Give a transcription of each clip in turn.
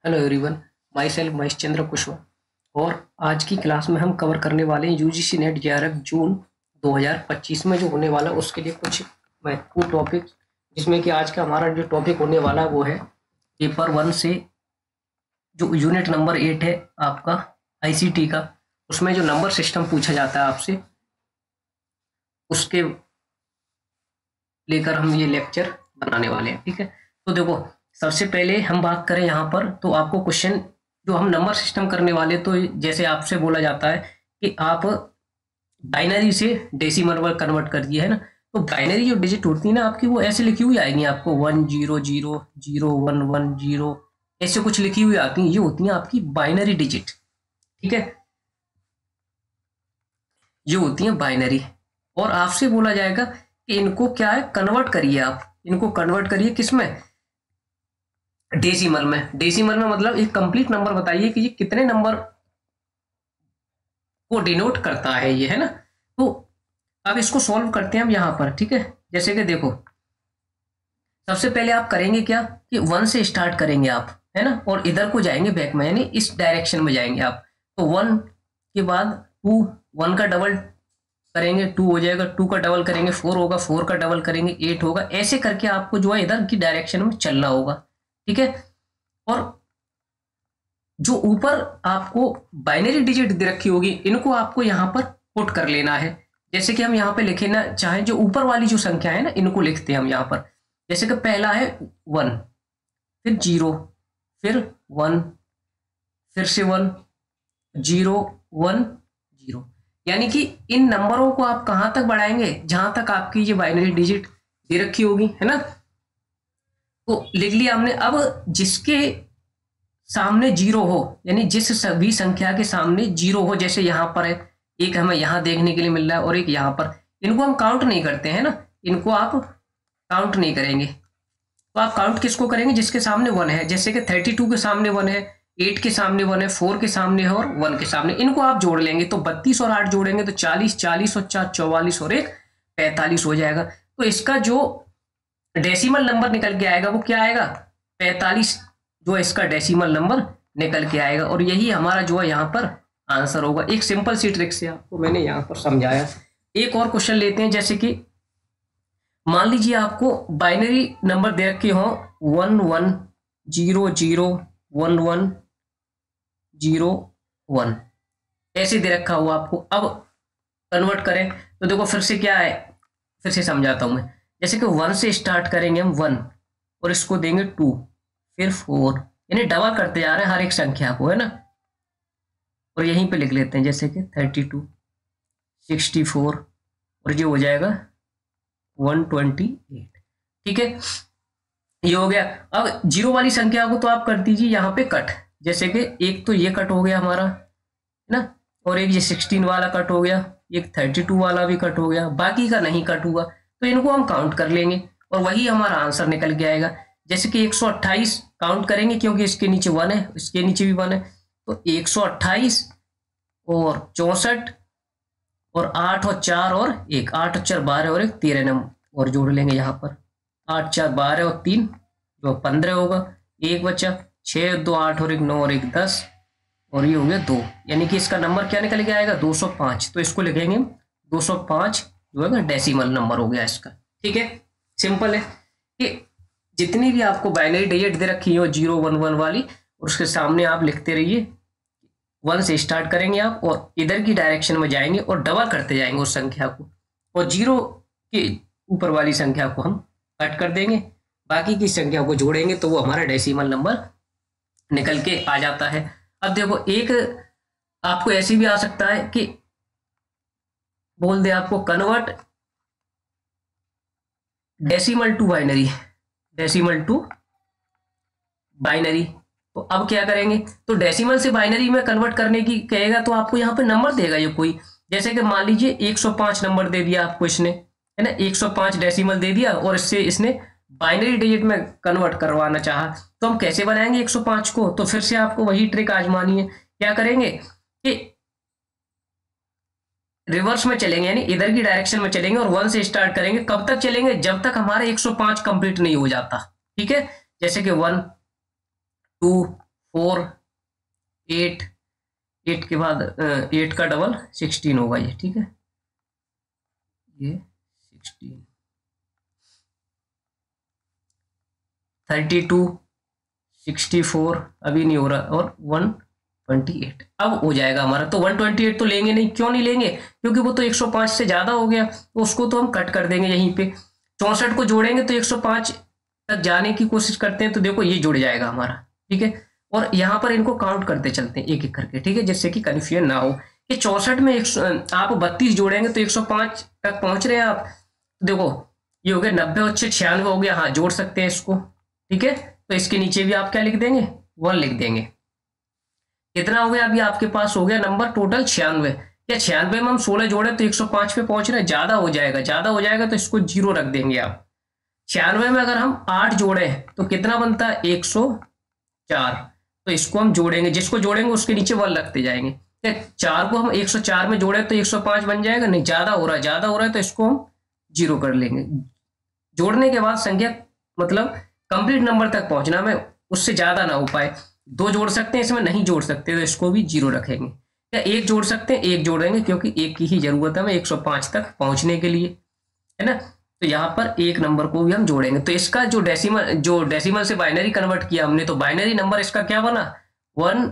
Hello everyone, myself Mahesh Chandra Kushwaha. और आज की क्लास में हम कवर करने वाले हैं यूजीसी नेट जेआरएफ जून 2025 में जो होने वाला है उसके लिए कुछ महत्वपूर्ण टॉपिक, जिसमें कि आज का हमारा जो टॉपिक होने वाला है वो है पेपर 1 से जो यूनिट नंबर 8 है आपका आईसीटी का, उसमें जो नंबर सिस्टम पूछा जाता है आपसे, उसके लेकर हम ये लेक्चर बनाने वाले हैं। ठीक है, तो देखो सबसे पहले हम बात करें यहाँ पर, तो आपको क्वेश्चन जो हम नंबर सिस्टम करने वाले, तो जैसे आपसे बोला जाता है कि आप बाइनरी से डेसिमल में कन्वर्ट कर दिए है ना, तो बाइनरी जो डिजिट होती है ना आपकी, वो ऐसे लिखी हुई आएंगी आपको 1 0 0 0 1 1 0 ऐसे कुछ लिखी हुई आती हैं। ये होती हैं आपकी बाइनरी डिजिट। ठीक है, ये होती हैं बाइनरी। और आपसे बोला जाएगा कि इनको क्या है, कन्वर्ट करिए। आप इनको कन्वर्ट करिए किसमें, डेसिमल में। डेसिमल में मतलब एक कंप्लीट नंबर बताइए कि ये कितने नंबर को डिनोट करता है ये, है ना। तो अब इसको सॉल्व करते हैं हम यहाँ पर। ठीक है, जैसे कि देखो सबसे पहले आप करेंगे क्या कि 1 से स्टार्ट करेंगे आप, है ना, और इधर को जाएंगे बैक में, यानी इस डायरेक्शन में जाएंगे आप। तो 1 के बाद 2, 1 का डबल करेंगे 2 हो जाएगा, 2 का डबल करेंगे 4 होगा, 4 का डबल करेंगे 8 होगा। ऐसे करके आपको जो है इधर की डायरेक्शन में चलना होगा। ठीक है, और जो ऊपर आपको बाइनरी डिजिट दे रखी होगी, इनको आपको यहां पर पुट कर लेना है। जैसे कि हम यहाँ पे लिखे ना चाहे, जो ऊपर वाली जो संख्या है ना, इनको लिखते हैं हम यहाँ पर। जैसे कि पहला है 1, फिर 0, फिर 1, फिर से 1 0 1 0, यानी कि इन नंबरों को आप कहां तक बढ़ाएंगे, जहां तक आपकी ये बाइनरी डिजिट दे रखी होगी, है ना। तो लिख लिया हमने। अब जिसके सामने 0 हो, यानी जिस सभी संख्या के सामने 0 हो, जैसे यहां पर है, एक हमें यहां देखने के लिए मिल रहा है और एक यहां पर, इनको हम काउंट नहीं करते हैं ना, इनको आप काउंट नहीं करेंगे। तो आप काउंट किसको करेंगे, जिसके सामने 1 है। जैसे कि 32 के सामने 1 है, 8 के सामने 1 है, 4 के सामने है और 1 के सामने, इनको आप जोड़ लेंगे। तो 32 और 8 जोड़ेंगे तो 40, 40 और 4 44 और 1 45 हो जाएगा। तो इसका जो डेसिमल नंबर निकल के आएगा वो क्या आएगा, 45 जो इसका डेसिमल नंबर निकल के आएगा। और यही हमारा जो है यहाँ पर आंसर होगा। एक सिंपल सी ट्रिक से आपको मैंने यहाँ पर समझाया। एक और क्वेश्चन लेते हैं, जैसे कि मान लीजिए आपको बाइनरी नंबर दे रखे हो 1 1 0 0 1 1 0 1, ऐसे दे रखा हुआ आपको। अब कन्वर्ट करें तो देखो फिर से क्या है, फिर से समझाता हूं मैं। जैसे कि 1 से स्टार्ट करेंगे हम 1 और इसको देंगे 2, फिर 4, यानी डबल करते जा रहे हैं हर एक संख्या को, है ना। और यहीं पे लिख लेते हैं जैसे कि 32 64 और ये हो जाएगा 128। ठीक है, ये हो गया। अब 0 वाली संख्या को तो आप कर दीजिए यहाँ पे कट। जैसे कि एक तो ये कट हो गया हमारा, है ना, और एक ये 16 वाला कट हो गया, एक 32 वाला भी कट हो गया, बाकी का नहीं कट हुआ। तो इनको हम काउंट कर लेंगे और वही हमारा आंसर निकल के आएगा। जैसे कि 128 काउंट करेंगे क्योंकि इसके नीचे 1 है, इसके नीचे भी 1 है, तो 128 और 64 और 8 और 4 और 1, 8 और 4 12 और 1 13 नंबर और जोड़ लेंगे यहाँ पर। 8 4 12 और 3 जो 15 होगा, 1 बचा, 6 2 8 और 1 9 और 1 10 और ये हो गया 2, यानी कि इसका नंबर क्या निकल के आएगा 205। तो इसको लिखेंगे 205 जो है ना डेसिमल नंबर हो गया इसका। ठीक है, सिंपल है कि जितनी भी आपको बाइनरी डिजिट दे रखी हो 0 1 1 वाली, उसके सामने आप लिखते रहिए। 1 से स्टार्ट करेंगे आप और इधर की डायरेक्शन में जाएंगे और डबल करते जाएंगे उस संख्या को, और 0 के ऊपर वाली संख्या को हम कट कर देंगे, बाकी की संख्या को जोड़ेंगे तो वो हमारा डेसिमल नंबर निकल के आ जाता है। अब देखो एक आपको ऐसी भी आ सकता है कि बोल दे आपको convert decimal to binary, decimal to binary. तो अब क्या करेंगे, तो डेसिमल से बाइनरी में कन्वर्ट करने की कहेगा तो आपको यहाँ पे नंबर देगा ये कोई। जैसे कि मान लीजिए 105 नंबर दे दिया आपको इसने, है ना, 105 डेसिमल दे दिया और इससे इसने बाइनरी डिजिट में कन्वर्ट करवाना चाहा, तो हम कैसे बनाएंगे 105 को। तो फिर से आपको वही ट्रिक आजमानी है। क्या करेंगे कि रिवर्स में चलेंगे, यानी इधर की डायरेक्शन में चलेंगे और 1 से स्टार्ट करेंगे। कब तक चलेंगे, जब तक हमारा 105 कंप्लीट नहीं हो जाता। ठीक है, जैसे कि 1 2 4 8 8 के बाद 8 का डबल 16 होगा ये, ठीक है, ये 16 32 64 अभी नहीं हो रहा, और 128 अब हो जाएगा हमारा। तो 128 तो लेंगे नहीं, क्यों नहीं लेंगे, क्योंकि वो तो 105 से ज़्यादा हो गया, तो उसको तो हम कट कर देंगे यहीं पे। 64 को जोड़ेंगे तो 105 तक जाने की कोशिश करते हैं, तो देखो ये जुड़ जाएगा हमारा, ठीक है। और यहाँ पर इनको काउंट करते चलते हैं एक एक करके, ठीक है, जिससे कि कन्फ्यूजन ना हो कि 64 में आप 32 जोड़ेंगे तो 105 तक पहुंच रहे हैं आप। तो देखो ये हो गया 90 और 96 हो गया, हाँ जोड़ सकते हैं इसको, ठीक है। तो इसके नीचे भी आप क्या लिख देंगे, 1 लिख देंगे। कितना हो गया अभी आपके पास, हो गया नंबर टोटल 96। या 96 में हम 16 जोड़े तो 105 पे पहुंच रहे हैं, ज्यादा हो जाएगा, ज्यादा हो जाएगा तो इसको 0 रख देंगे आप। 96 में अगर हम 8 जोड़े तो कितना बनता है, 104, तो इसको हम जोड़ेंगे, जिसको जोड़ेंगे उसके नीचे 1 लगते जाएंगे। 4 को हम 104 में जोड़े तो 105 बन जाएगा, नहीं ज्यादा हो रहा है, ज्यादा हो रहा है तो इसको हम 0 कर लेंगे। जोड़ने के बाद संख्या मतलब कंप्लीट नंबर तक पहुंचना में उससे ज्यादा ना हो पाए। 2 जोड़ सकते हैं इसमें, नहीं जोड़ सकते तो इसको भी 0 रखेंगे। या 1 जोड़ सकते हैं, 1 जोड़ेंगे क्योंकि 1 की ही जरूरत है हमें 105 तक पहुंचने के लिए, है ना। तो यहाँ पर 1 नंबर को भी हम जोड़ेंगे। तो इसका जो डेसिमल से बाइनरी कन्वर्ट किया हमने, तो बाइनरी नंबर इसका क्या बना, 1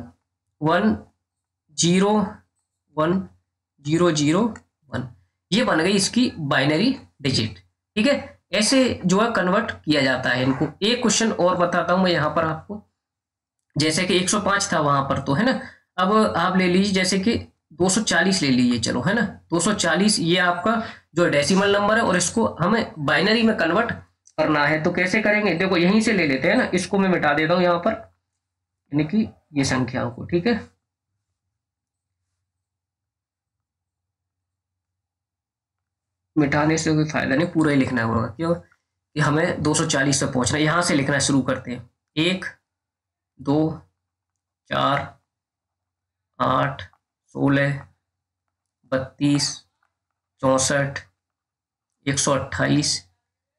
1 0 1 0 0 1, ये बन गई इसकी बाइनरी डिजिट, ठीक है। ऐसे जो है कन्वर्ट किया जाता है इनको। एक क्वेश्चन और बताता हूं मैं यहाँ पर आपको, जैसे कि 105 था वहां पर, तो है ना, अब आप ले लीजिए जैसे कि 240 ले लीजिए, चलो, है ना, 240 ये आपका जो डेसिमल नंबर है, और इसको हमें बाइनरी में कन्वर्ट करना है। तो कैसे करेंगे, देखो यहीं से ले लेते हैं ना, इसको मैं मिटा देता हूं यहाँ पर, यानी कि ये संख्याओं को, ठीक है। मिटाने से कोई फायदा नहीं, पूरा ही लिखना होगा, क्यों कि हमें 240 तक पहुंचना है। यहां से लिखना शुरू करते हैं, 1 2 4 8 16 32 64 128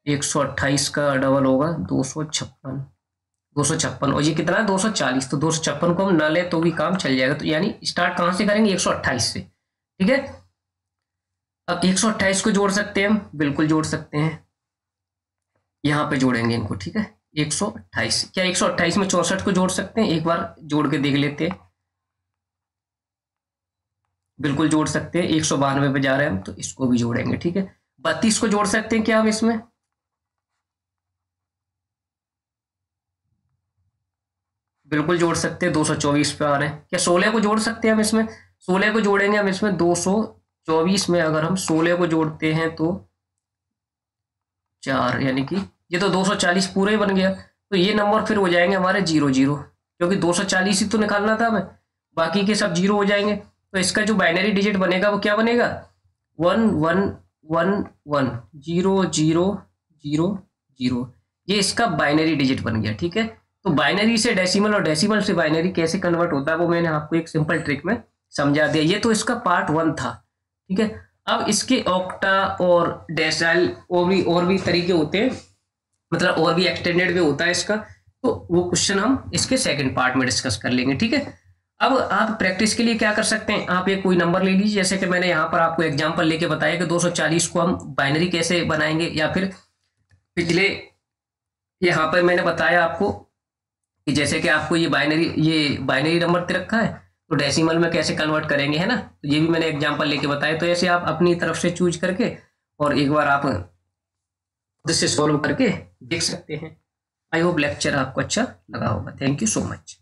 128 का डबल होगा 256 और ये कितना है 240, तो 256 को हम ना ले तो भी काम चल जाएगा। तो यानी स्टार्ट कहां से करेंगे, 128 से, ठीक है। अब 128 को जोड़ सकते हैं हम, बिल्कुल जोड़ सकते हैं, यहां पे जोड़ेंगे इनको, ठीक है। 128, क्या 128 में 64 को जोड़ सकते हैं, एक बार जोड़ के देख लेते हैं, बिल्कुल जोड़ सकते हैं। 192 पे जा रहे हैं हम, तो इसको भी जोड़ेंगे, ठीक है। 32 को जोड़ सकते हैं क्या हम इसमें, बिल्कुल जोड़ सकते हैं, 224 पे आ रहे हैं। क्या 16 को जोड़ सकते हैं हम इसमें, 16 को जोड़ेंगे हम इसमें, 224 में अगर हम 16 को जोड़ते हैं तो 4, यानी कि ये तो 240 पूरा ही बन गया। तो ये नंबर फिर हो जाएंगे हमारे 0 0, क्योंकि 240 ही तो निकालना था हमें, बाकी के सब 0 हो जाएंगे। तो इसका जो बाइनरी डिजिट बनेगा वो क्या बनेगा, 1 1 1 1 0 0 0 0, ये इसका बाइनरी डिजिट बन गया, ठीक है। तो बाइनरी से डेसिमल और डेसिमल से बाइनरी कैसे कन्वर्ट होता है वो मैंने आपको एक सिंपल ट्रिक में समझा दिया। ये तो इसका पार्ट 1 था, ठीक है। अब इसके ऑक्टा और डेसाइल और भी तरीके होते हैं, मतलब और भी एक्सटेंडेड वे होता है इसका, तो वो क्वेश्चन हम इसके सेकंड पार्ट में डिस्कस कर लेंगे, ठीक है। अब आप प्रैक्टिस के लिए क्या कर सकते हैं, आप एक कोई नंबर ले लीजिए, जैसे कि मैंने यहाँ पर आपको एग्जांपल लेके बताया कि 240 को हम बाइनरी कैसे बनाएंगे, या फिर पिछले यहाँ पर मैंने बताया आपको कि जैसे कि आपको ये बाइनरी नंबर दे रखा है तो डेसिमल में कैसे कन्वर्ट करेंगे, है ना। तो ये भी मैंने एग्जांपल लेके बताया। तो ऐसे आप अपनी तरफ से चूज करके और एक बार आप इससे सॉल्व करके देख सकते हैं। आई होप लेक्चर आपको अच्छा लगा होगा। Thank you so much.